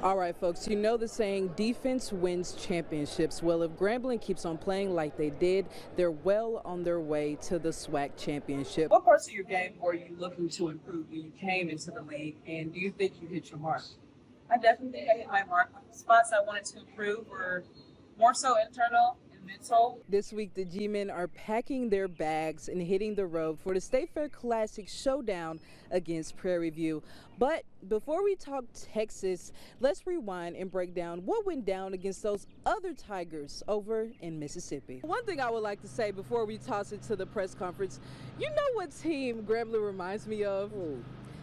All right, folks, you know the saying, defense wins championships. Well, if Grambling keeps on playing like they did, they're well on their way to the SWAC championship. What parts of your game were you looking to improve when you came into the league, and do you think you hit your mark? I definitely think I hit my mark. Spots I wanted to improve were more so internal and mental. This week, the G-men are packing their bags and hitting the road for the State Fair Classic showdown against Prairie View. But before we talk Texas, let's rewind and break down what went down against those other Tigers over in Mississippi. One thing I would like to say before we toss it to the press conference, you know what team Grambling reminds me of?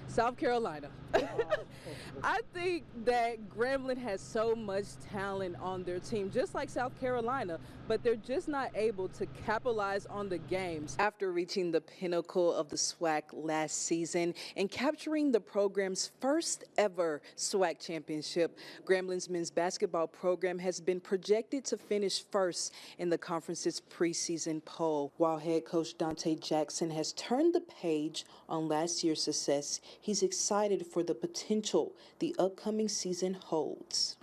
South Carolina. I think that Grambling has so much talent on their team, just like South Carolina, but they're just not able to capitalize on the games. After reaching the pinnacle of the SWAC last season and capturing the program's first ever SWAC championship, Grambling's men's basketball program has been projected to finish first in the conference's preseason poll. While head coach Dante Jackson has turned the page on last year's success, he's excited for the potential the upcoming season holds.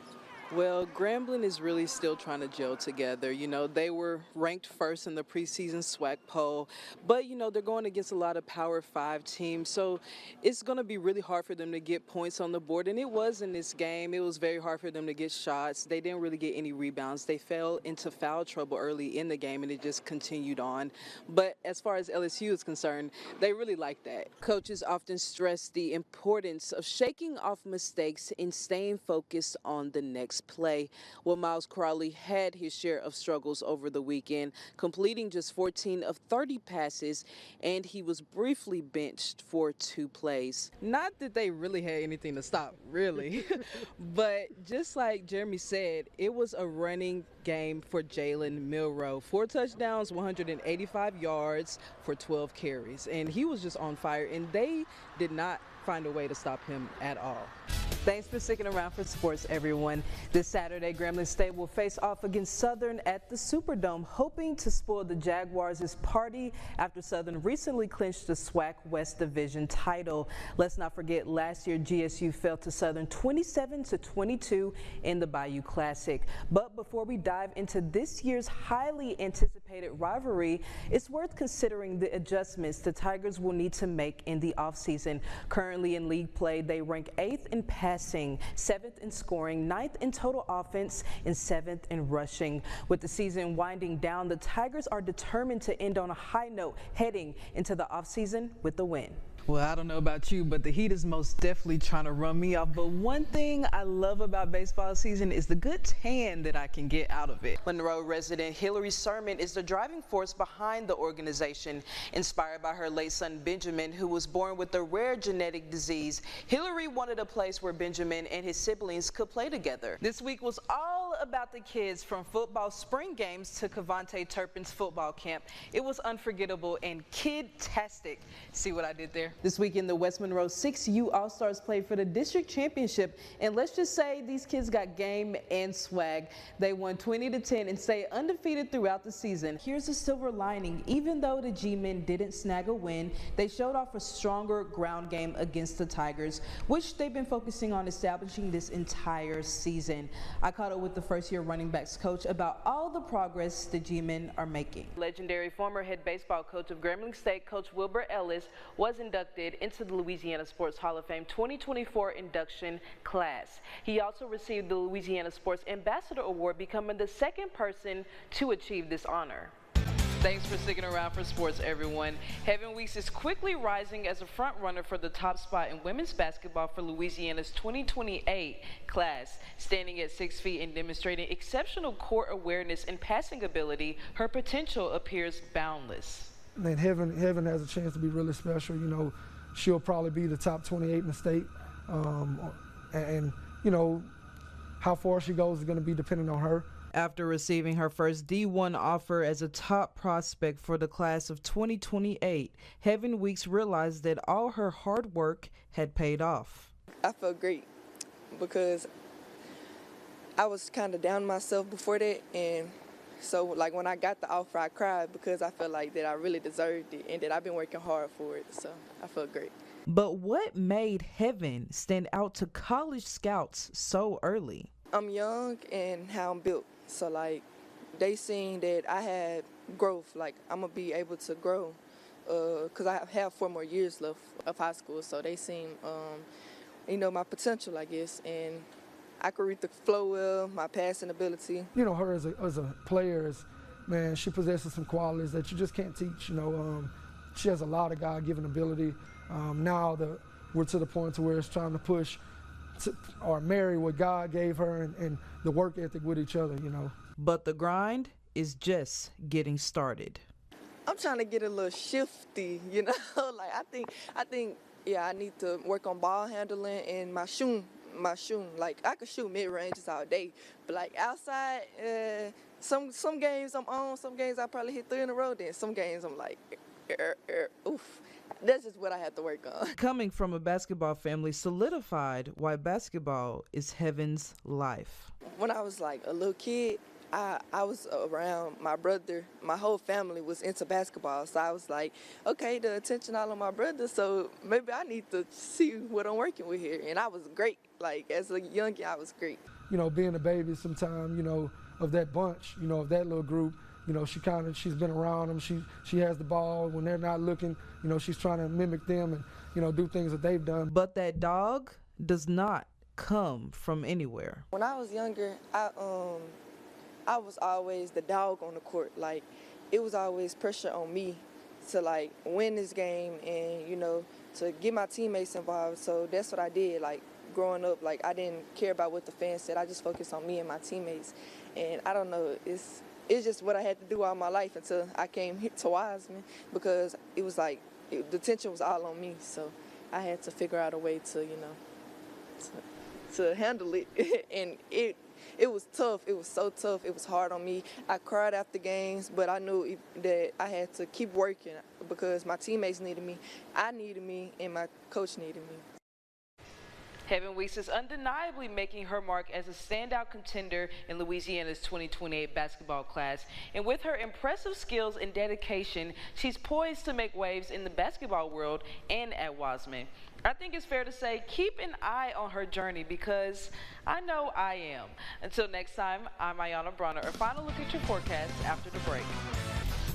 Well, Grambling is really still trying to gel together. You know, they were ranked first in the preseason SWAC poll, but, you know, they're going against a lot of Power 5 teams, so it's going to be really hard for them to get points on the board, and it was in this game. It was very hard for them to get shots. They didn't really get any rebounds. They fell into foul trouble early in the game, and it just continued on. But as far as LSU is concerned, they really like that. Coaches often stress the importance of shaking off mistakes and staying focused on the next play. Well, Miles Crowley had his share of struggles over the weekend, completing just 14 of 30 passes, and he was briefly benched for 2 plays. Not that they really had anything to stop, really, but just like Jeremy said, it was a running game for Jalen Milroe. 4 touchdowns, 185 yards for 12 carries, and he was just on fire, and they did not find a way to stop him at all. Thanks for sticking around for sports, everyone. This Saturday, Grambling State will face off against Southern at the Superdome, hoping to spoil the Jaguars' party after Southern recently clinched the SWAC West Division title. Let's not forget, last year GSU fell to Southern 27-22 in the Bayou Classic. But before we dive into this year's highly anticipated rivalry, it's worth considering the adjustments the Tigers will need to make in the offseason. Currently in league play, they rank 8th in passing, 7th in scoring, 9th in total offense, and 7th in rushing. With the season winding down, the Tigers are determined to end on a high note heading into the offseason with the win. Well, I don't know about you, but the heat is most definitely trying to run me off. But one thing I love about baseball season is the good tan that I can get out of it. Monroe resident Hillary Sermon is the driving force behind the organization. Inspired by her late son Benjamin, who was born with a rare genetic disease, Hillary wanted a place where Benjamin and his siblings could play together. This week was all about the kids, from football spring games to Cavante Turpin's football camp. It was unforgettable and kid-tastic. See what I did there? This weekend, the West Monroe 6U All-Stars played for the district championship, and let's just say these kids got game and swag. They won 20-10 and stayed undefeated throughout the season. Here's a silver lining. Even though the G-men didn't snag a win, they showed off a stronger ground game against the Tigers, which they've been focusing on establishing this entire season. I caught up with the first-year running backs coach about all the progress the G-men are making. Legendary former head baseball coach of Grambling State, Coach Wilbur Ellis, was inducted into the Louisiana Sports Hall of Fame 2024 induction class. He also received the Louisiana Sports Ambassador Award, becoming the second person to achieve this honor. Thanks for sticking around for sports, everyone. Heaven Weeks is quickly rising as a front runner for the top spot in women's basketball for Louisiana's 2028 class. Standing at 6 feet and demonstrating exceptional court awareness and passing ability, her potential appears boundless. Then Heaven has a chance to be really special. You know, she'll probably be the top 28 in the state. And you know, how far she goes is going to be dependent on her. After receiving her first D1 offer as a top prospect for the class of 2028, Heaven Weeks realized that all her hard work had paid off. I felt great because I was kind of down myself before that, and so like when I got the offer, I cried because I felt like that I really deserved it and that I've been working hard for it, so I felt great. But what made Heaven stand out to college scouts so early? I'm young and how I'm built. So, like, they seen that I had growth. Like, I'm going to be able to grow because I have 4 more years left of high school. So they seen, my potential, I guess. And I could read the flow well, my passing ability. You know, her as a player, man, she possesses some qualities that you just can't teach. She has a lot of God-given ability. Now we're to the point to where it's trying to push or marry what God gave her and the work ethic with each other, But the grind is just getting started. I'm trying to get a little shifty, like I think, I need to work on ball handling and my shooting. Like, I could shoot mid-ranges all day, but like outside, some games I'm on, some games I probably hit 3 in a row, then some games I'm like, oof. That's just what I have to work on. Coming from a basketball family solidified why basketball is Heaven's life. When I was like a little kid, I was around my brother. My whole family was into basketball, so I was like, okay, the attention all on my brother, so maybe I need to see what I'm working with here. And I was great. Like, as a youngin', I was great. Being a baby sometime, of that bunch, of that little group, she's been around them. She has the ball when they're not looking. She's trying to mimic them and, do things that they've done. But that dog does not come from anywhere. When I was younger, I was always the dog on the court. Like, it was always pressure on me to, like, win this game and, to get my teammates involved. So that's what I did. Like, growing up, like, I didn't care about what the fans said. I just focused on me and my teammates. And I don't know, it's just what I had to do all my life until I came here to Wiseman, because it was like the tension was all on me. So I had to figure out a way to, to handle it. And it was tough. It was so tough. It was hard on me. I cried after games, but I knew that I had to keep working because my teammates needed me, I needed me, and my coach needed me. Heaven Weeks is undeniably making her mark as a standout contender in Louisiana's 2028 basketball class. And with her impressive skills and dedication, she's poised to make waves in the basketball world and at Wiseman. I think it's fair to say keep an eye on her journey, because I know I am. Until next time, I'm Ayanna Bronner. A final look at your forecast after the break.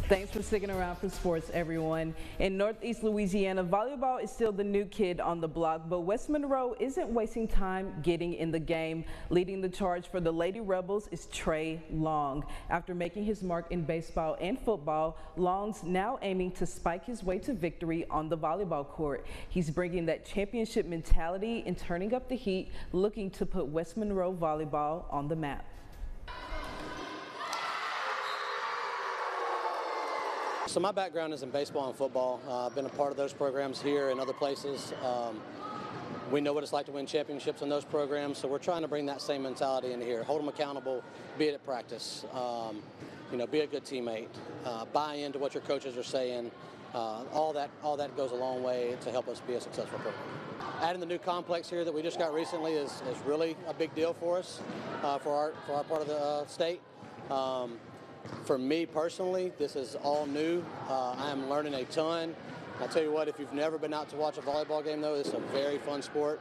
Thanks for sticking around for sports, everyone. In Northeast Louisiana, volleyball is still the new kid on the block, but West Monroe isn't wasting time getting in the game. Leading the charge for the Lady Rebels is Trey Long. After making his mark in baseball and football, Long's now aiming to spike his way to victory on the volleyball court. He's bringing that championship mentality and turning up the heat, looking to put West Monroe volleyball on the map. So my background is in baseball and football. I've been a part of those programs here and other places. We know what it's like to win championships in those programs, so we're trying to bring that same mentality into here. Hold them accountable, be it at practice, be a good teammate, buy into what your coaches are saying. All that goes a long way to help us be a successful program. Adding the new complex here that we just got recently is really a big deal for us, for our part of the state. For me personally, this is all new. I am learning a ton. I'll tell you what, if you've never been out to watch a volleyball game, though, it's a very fun sport.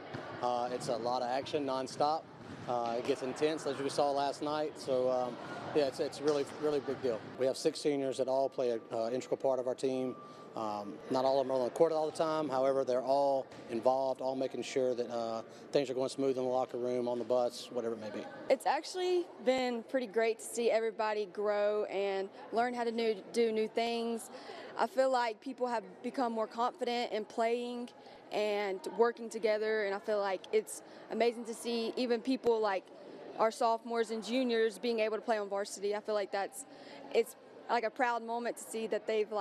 It's a lot of action nonstop. It gets intense, as we saw last night. So, it's really big deal. We have 6 seniors that all play an integral part of our team. Not all of them are on the court all the time. However, they're all involved, all making sure that things are going smooth in the locker room, on the bus, whatever it may be. It's actually been pretty great to see everybody grow and learn how to do new things. I feel like people have become more confident in playing and working together, and I feel like it's amazing to see even people like our sophomores and juniors being able to play on varsity. I feel like it's like a proud moment to see that they've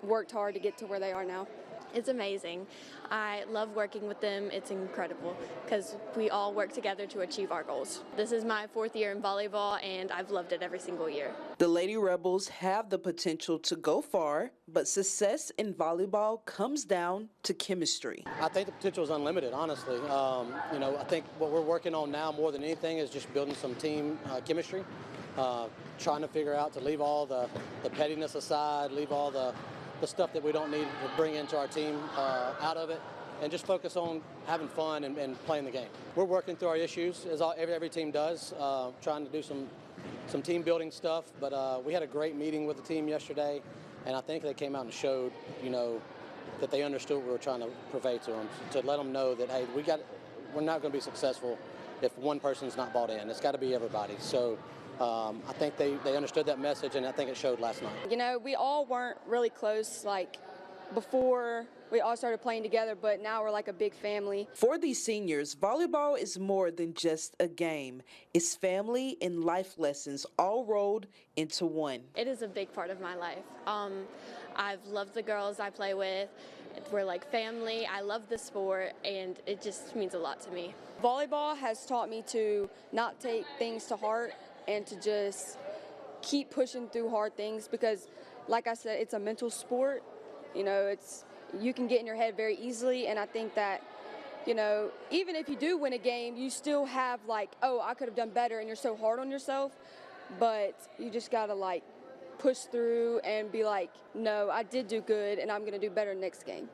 worked hard to get to where they are now. It's amazing. I love working with them. It's incredible because we all work together to achieve our goals. This is my 4th year in volleyball, and I've loved it every single year. The Lady Rebels have the potential to go far, but success in volleyball comes down to chemistry. I think the potential is unlimited, honestly. I think what we're working on now more than anything is just building some team chemistry, trying to figure out to leave all the pettiness aside, leave all the stuff that we don't need to bring into our team out of it, and just focus on having fun and playing the game. We're working through our issues, as every team does, trying to do some team building stuff, but we had a great meeting with the team yesterday, and I think they came out and showed, that they understood what we were trying to convey to them, to let them know that, hey, we're not going to be successful if one person's not bought in. It's got to be everybody. So I think they understood that message, and I think it showed last night. We all weren't really close, like, before we all started playing together, but now we're like a big family. For these seniors, volleyball is more than just a game. It's family and life lessons all rolled into one. It is a big part of my life. I've loved the girls I play with. We're like family. I love the sport, and it just means a lot to me. Volleyball has taught me to not take things to heart and to just keep pushing through hard things because, like I said, it's a mental sport. You can get in your head very easily, and I think that, even if you do win a game, you still have like, oh, I could have done better, and you're so hard on yourself, but you just gotta like push through and be like, no, I did do good, and I'm gonna do better next game.